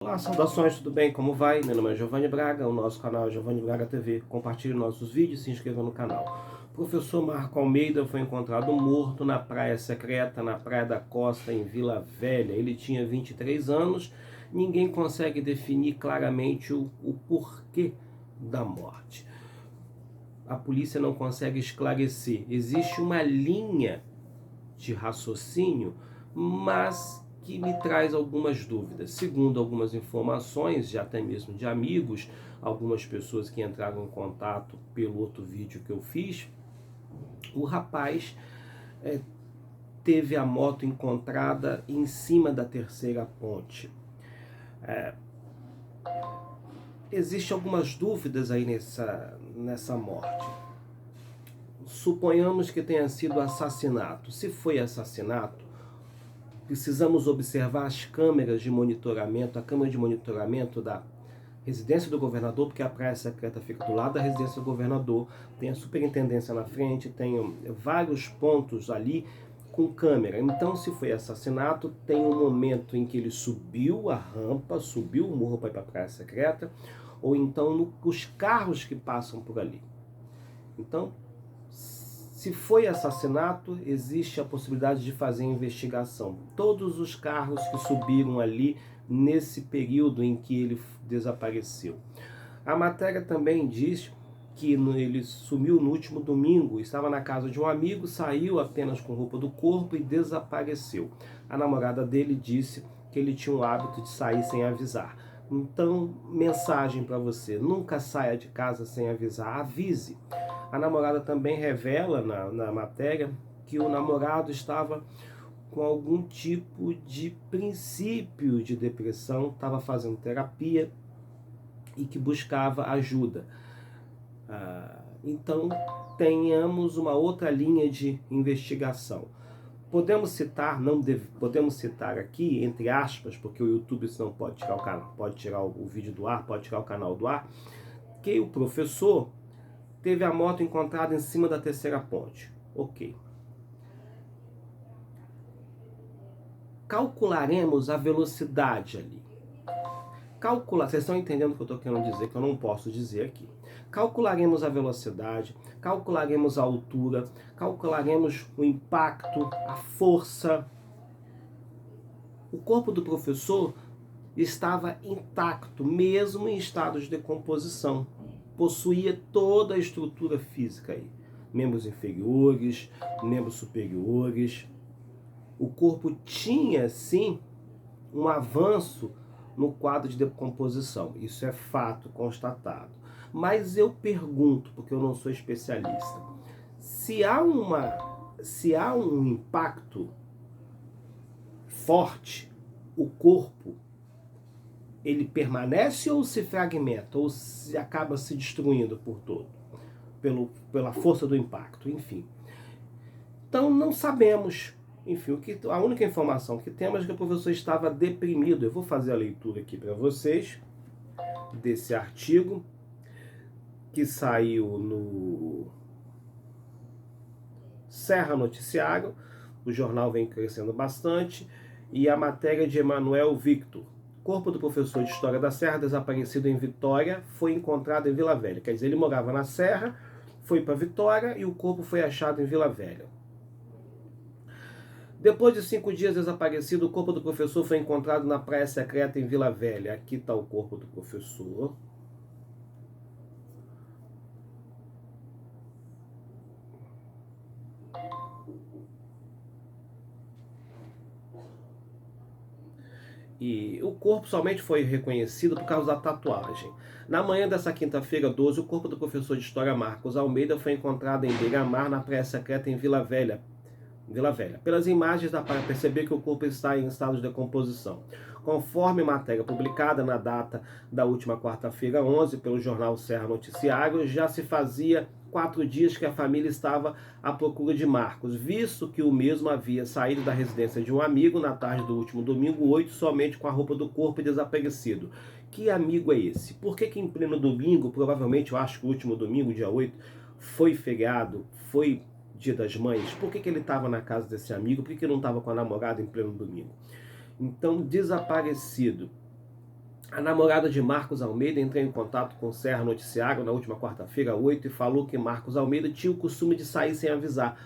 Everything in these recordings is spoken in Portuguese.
Olá, saudações, tudo bem? Como vai? Meu nome é Giovanni Braga, o nosso canal é Giovanni Braga TV. Compartilhe nossos vídeos e se inscreva no canal. O professor Marco Almeida foi encontrado morto na praia secreta, na Praia da Costa, em Vila Velha. Ele tinha 23 anos, ninguém consegue definir claramente o porquê da morte. A polícia não consegue esclarecer. Existe uma linha de raciocínio, mas que me traz algumas dúvidas. Segundo algumas informações, já até mesmo de amigos, algumas pessoas que entraram em contato pelo outro vídeo que eu fiz, o rapaz teve a moto encontrada em cima da terceira ponte. Existem algumas dúvidas aí nessa morte. Suponhamos que tenha sido assassinato. Se foi assassinato, precisamos observar as câmeras de monitoramento, a câmera de monitoramento da residência do governador, porque a praia secreta fica do lado da residência do governador, tem a superintendência na frente, tem vários pontos ali com câmera. Então, se foi assassinato, tem um momento em que ele subiu a rampa, subiu o morro para ir para a praia secreta, ou então os carros que passam por ali. Então, se foi assassinato, existe a possibilidade de fazer investigação. Todos os carros que subiram ali nesse período em que ele desapareceu. A matéria também diz que ele sumiu no último domingo, estava na casa de um amigo, saiu apenas com roupa do corpo e desapareceu. A namorada dele disse que ele tinha o hábito de sair sem avisar. Então, mensagem para você: nunca saia de casa sem avisar, avise. A namorada também revela na matéria que o namorado estava com algum tipo de princípio de depressão, estava fazendo terapia e que buscava ajuda. Então, tenhamos uma outra linha de investigação. Podemos citar, podemos citar aqui, entre aspas, porque o YouTube senão pode tirar o vídeo do ar, pode tirar o canal do ar, que o professor teve a moto encontrada em cima da terceira ponte. Ok. Calcularemos a velocidade ali. Vocês estão entendendo o que eu estou querendo dizer, que eu não posso dizer aqui. Calcularemos a velocidade, calcularemos a altura, calcularemos o impacto, a força. O corpo do professor estava intacto, mesmo em estado de decomposição. Possuía toda a estrutura física aí. Membros inferiores, membros superiores. O corpo tinha, sim, um avanço no quadro de decomposição. Isso é fato constatado. Mas eu pergunto, porque eu não sou especialista, se há um impacto forte, o corpo ele permanece ou se fragmenta, ou se acaba se destruindo por todo, pela força do impacto, enfim. Então não sabemos. Enfim, a única informação que temos é que o professor estava deprimido. Eu vou fazer a leitura aqui para vocês desse artigo que saiu no Serra Noticiário. O jornal vem crescendo bastante. E a matéria de Emanuel Victor. Corpo do professor de História da Serra, desaparecido em Vitória, foi encontrado em Vila Velha. Quer dizer, ele morava na Serra, foi para Vitória e o corpo foi achado em Vila Velha. Depois de 5 dias desaparecido, o corpo do professor foi encontrado na praia secreta em Vila Velha. Aqui está o corpo do professor. E o corpo somente foi reconhecido por causa da tatuagem. Na manhã dessa quinta-feira, 12, o corpo do professor de História Marcos Almeida foi encontrado em Beira-Mar, na praia secreta em Vila Velha. Pelas imagens dá para perceber que o corpo está em estado de decomposição. Conforme matéria publicada na data da última quarta-feira, 11, pelo jornal Serra Noticiário, já se fazia 4 dias que a família estava à procura de Marcos, visto que o mesmo havia saído da residência de um amigo na tarde do último domingo 8, somente com a roupa do corpo e desaparecido. Que amigo é esse? Por que em pleno domingo, provavelmente eu acho que o último domingo, dia 8, foi feriado, foi Dia das Mães? Por que ele estava na casa desse amigo? Por que não estava com a namorada em pleno domingo? Então, desaparecido. A namorada de Marcos Almeida entrou em contato com o Serra Noticiário na última quarta-feira, 8, e falou que Marcos Almeida tinha o costume de sair sem avisar.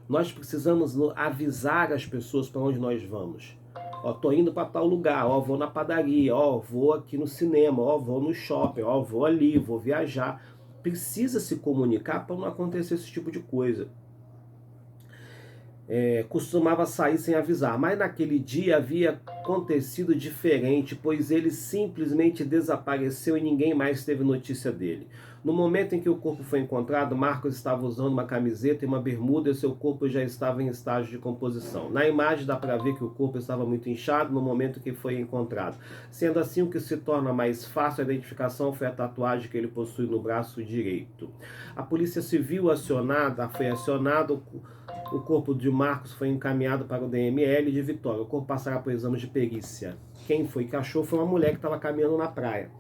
Nós precisamos avisar as pessoas para onde nós vamos. Ó, tô indo para tal lugar, ó, vou na padaria, ó, vou aqui no cinema, ó, vou no shopping, ó, vou ali, vou viajar. Precisa se comunicar para não acontecer esse tipo de coisa. Costumava sair sem avisar, mas naquele dia havia acontecido diferente, pois ele simplesmente desapareceu e ninguém mais teve notícia dele. No momento em que o corpo foi encontrado, Marcos estava usando uma camiseta e uma bermuda e seu corpo já estava em estágio de composição. Na imagem dá para ver que o corpo estava muito inchado no momento que foi encontrado. Sendo assim, o que se torna mais fácil a identificação foi a tatuagem que ele possui no braço direito. A Polícia Civil foi acionada. O corpo de Marcos foi encaminhado para o DML de Vitória. O corpo passará por exames de perícia. Quem foi que achou foi uma mulher que estava caminhando na praia.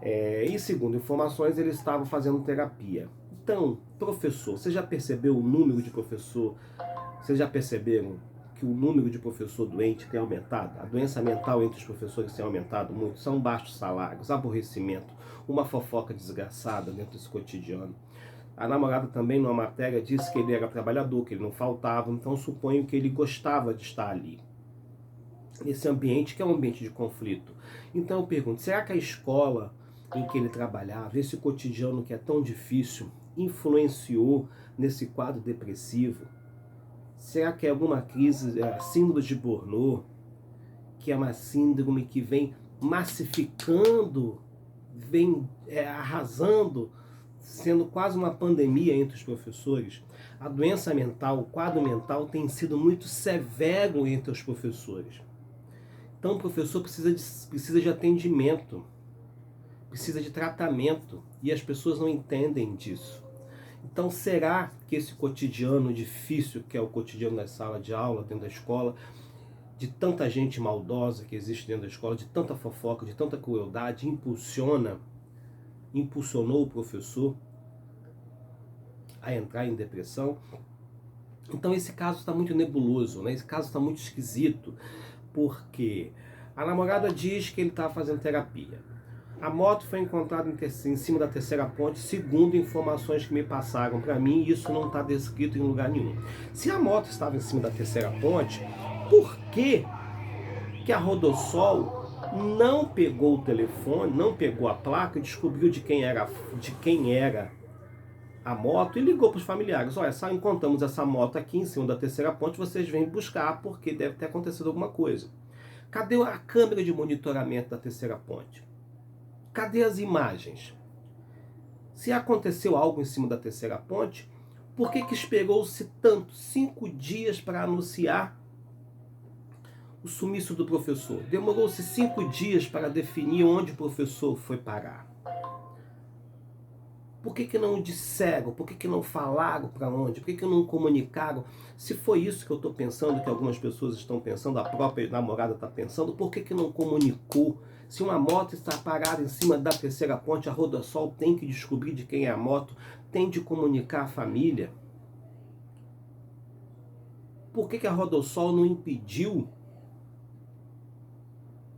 E segundo informações, ele estava fazendo terapia. Então, professor, você já percebeu o número de professor? Vocês já perceberam que o número de professor doente tem aumentado? A doença mental entre os professores tem aumentado muito. São baixos salários, aborrecimento, uma fofoca desgraçada dentro desse cotidiano. A namorada também, numa matéria, disse que ele era trabalhador, que ele não faltava, então suponho que ele gostava de estar ali. Esse ambiente que é um ambiente de conflito. Então eu pergunto, será que a escola em que ele trabalhava, esse cotidiano que é tão difícil, influenciou nesse quadro depressivo? Será que é alguma crise, síndrome de Burnout, que é uma síndrome que vem massificando, vem arrasando, sendo quase uma pandemia entre os professores? A doença mental, o quadro mental tem sido muito severo entre os professores. Então o professor precisa de atendimento, precisa de tratamento, e as pessoas não entendem disso. Então será que esse cotidiano difícil, que é o cotidiano da sala de aula, dentro da escola, de tanta gente maldosa que existe dentro da escola, de tanta fofoca, de tanta crueldade, impulsionou o professor a entrar em depressão? Então esse caso está muito nebuloso, né? Esse caso está muito esquisito, porque a namorada diz que ele estava fazendo terapia. A moto foi encontrada em cima da terceira ponte, segundo informações que me passaram para mim, e isso não está descrito em lugar nenhum. Se a moto estava em cima da terceira ponte, por que a Rodossol não pegou o telefone, não pegou a placa e descobriu de quem era a moto e ligou para os familiares? Olha, só encontramos essa moto aqui em cima da terceira ponte, vocês vêm buscar porque deve ter acontecido alguma coisa. Cadê a câmera de monitoramento da terceira ponte? Cadê as imagens? Se aconteceu algo em cima da terceira ponte, por que esperou-se tanto, 5 dias, para anunciar o sumiço do professor? Demorou-se 5 dias para definir onde o professor foi parar. Por que não disseram? Por que não falaram para onde? Por que não comunicaram? Se foi isso que eu estou pensando, que algumas pessoas estão pensando, a própria namorada está pensando, por que não comunicou? Se uma moto está parada em cima da terceira ponte, a Rodossol tem que descobrir de quem é a moto, tem de comunicar a família. Por que a Rodossol não impediu?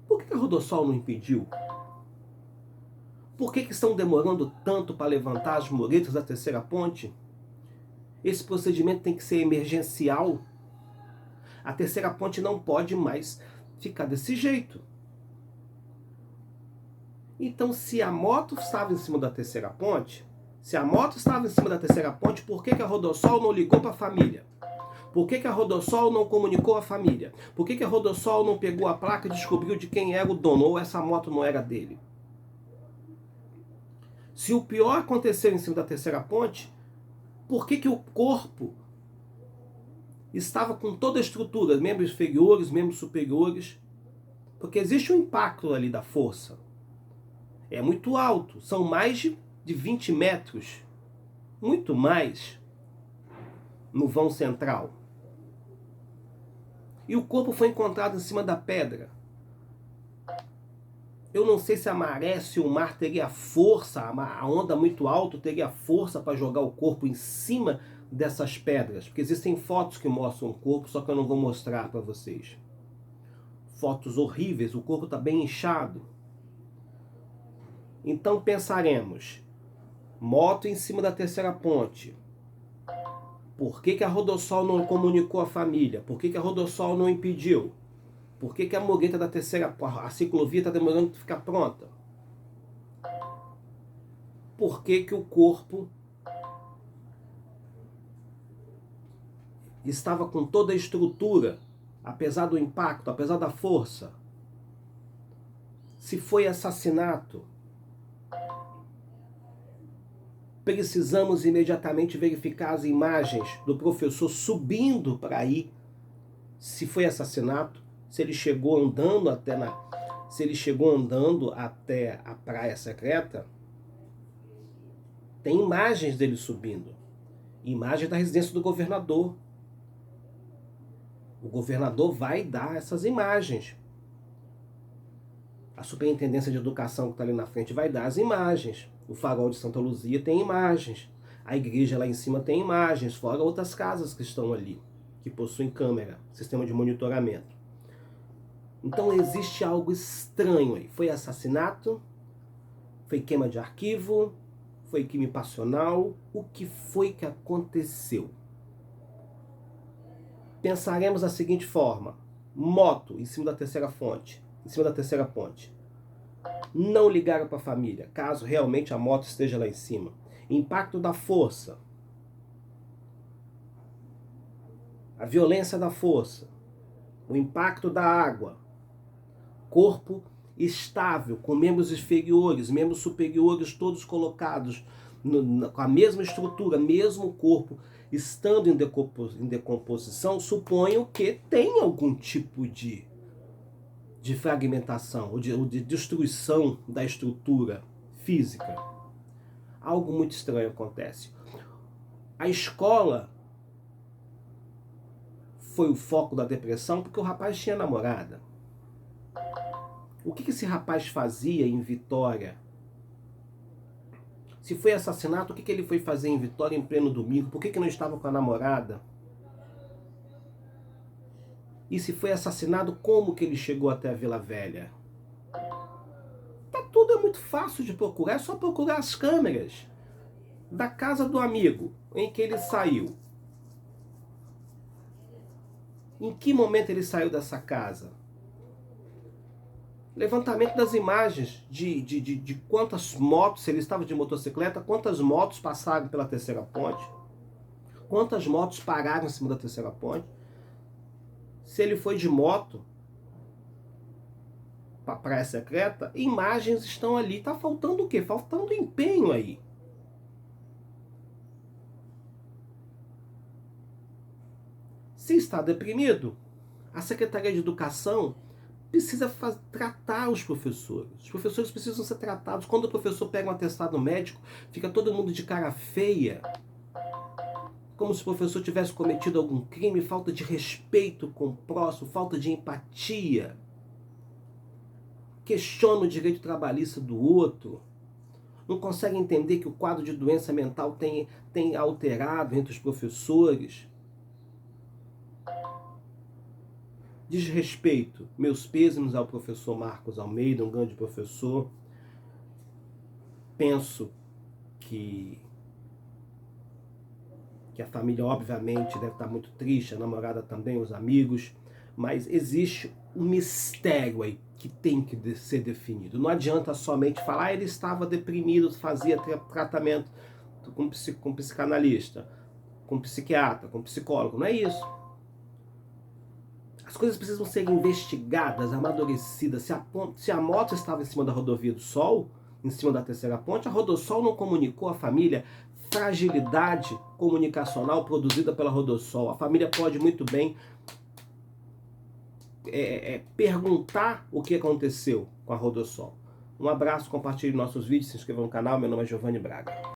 Por que a Rodossol não impediu? Por que estão demorando tanto para levantar as muretas da terceira ponte? Esse procedimento tem que ser emergencial. A terceira ponte não pode mais ficar desse jeito. Então, se a moto estava em cima da terceira ponte, por que a Rodossol não ligou para a família? Por que a Rodossol não comunicou a família? Por que a Rodossol não pegou a placa e descobriu de quem era o dono, ou essa moto não era dele? Se o pior aconteceu em cima da terceira ponte, por que o corpo estava com toda a estrutura, membros inferiores, membros superiores? Porque existe um impacto ali da força. É muito alto, são mais de 20 metros, muito mais, no vão central. E o corpo foi encontrado em cima da pedra. Eu não sei se a maré, se o mar teria força, a onda muito alta teria força para jogar o corpo em cima dessas pedras. Porque existem fotos que mostram o corpo, só que eu não vou mostrar para vocês. Fotos horríveis, o corpo está bem inchado. Então pensaremos, moto em cima da terceira ponte. Por que a Rodossol não comunicou a família? Por que a Rodossol não impediu? Por que a mureta da terceira, a ciclovia está demorando para ficar pronta? Por que o corpo estava com toda a estrutura, apesar do impacto, apesar da força? Se foi assassinato, precisamos imediatamente verificar as imagens do professor subindo para aí. Se foi assassinato, se ele chegou andando até a praia secreta, tem imagens dele subindo. Imagem da residência do governador. O governador vai dar essas imagens. A Superintendência de Educação que está ali na frente vai dar as imagens. O Farol de Santa Luzia tem imagens. A igreja lá em cima tem imagens, fora outras casas que estão ali, que possuem câmera, sistema de monitoramento. Então existe algo estranho aí. Foi assassinato? Foi queima de arquivo? Foi crime passional? O que foi que aconteceu? Pensaremos da seguinte forma: moto em cima da terceira ponte. Não ligaram para a família, caso realmente a moto esteja lá em cima. Impacto da força. A violência da força. O impacto da água. Corpo estável, com membros inferiores, membros superiores todos colocados com a mesma estrutura, mesmo corpo, estando em decomposição, suponho que tem algum tipo de fragmentação, ou de destruição da estrutura física. Algo muito estranho acontece. A escola foi o foco da depressão porque o rapaz tinha namorada. O que esse rapaz fazia em Vitória? Se foi assassinato, o que ele foi fazer em Vitória em pleno domingo? Por que não estava com a namorada? E se foi assassinado, como que ele chegou até a Vila Velha? Tudo é muito fácil de procurar, é só procurar as câmeras da casa do amigo em que ele saiu. Em que momento ele saiu dessa casa? Levantamento das imagens de quantas motos, se ele estava de motocicleta, quantas motos passaram pela terceira ponte, quantas motos pararam em cima da terceira ponte. Se ele foi de moto para a praia secreta, imagens estão ali. Tá faltando o quê? Faltando empenho aí. Se está deprimido, a Secretaria de Educação precisa tratar os professores. Os professores precisam ser tratados. Quando o professor pega um atestado médico, fica todo mundo de cara feia, como se o professor tivesse cometido algum crime, falta de respeito com o próximo, falta de empatia. Questiona o direito trabalhista do outro. Não consegue entender que o quadro de doença mental tem alterado entre os professores. Desrespeito. Meus pêsames ao professor Marcos Almeida, um grande professor. Penso que a família obviamente deve estar muito triste, a namorada também, os amigos, mas existe um mistério aí que tem que ser definido. Não adianta somente falar, ele estava deprimido, fazia tratamento com psicanalista, com psiquiatra, com psicólogo, não é isso. As coisas precisam ser investigadas, amadurecidas. Se a moto estava em cima da rodovia do Sol, em cima da terceira ponte, a Rodossol não comunicou à família. Fragilidade comunicacional produzida pela Rodossol. A família pode muito bem perguntar o que aconteceu com a Rodossol. Um abraço, compartilhe nossos vídeos, se inscreva no canal. Meu nome é Giovanni Braga.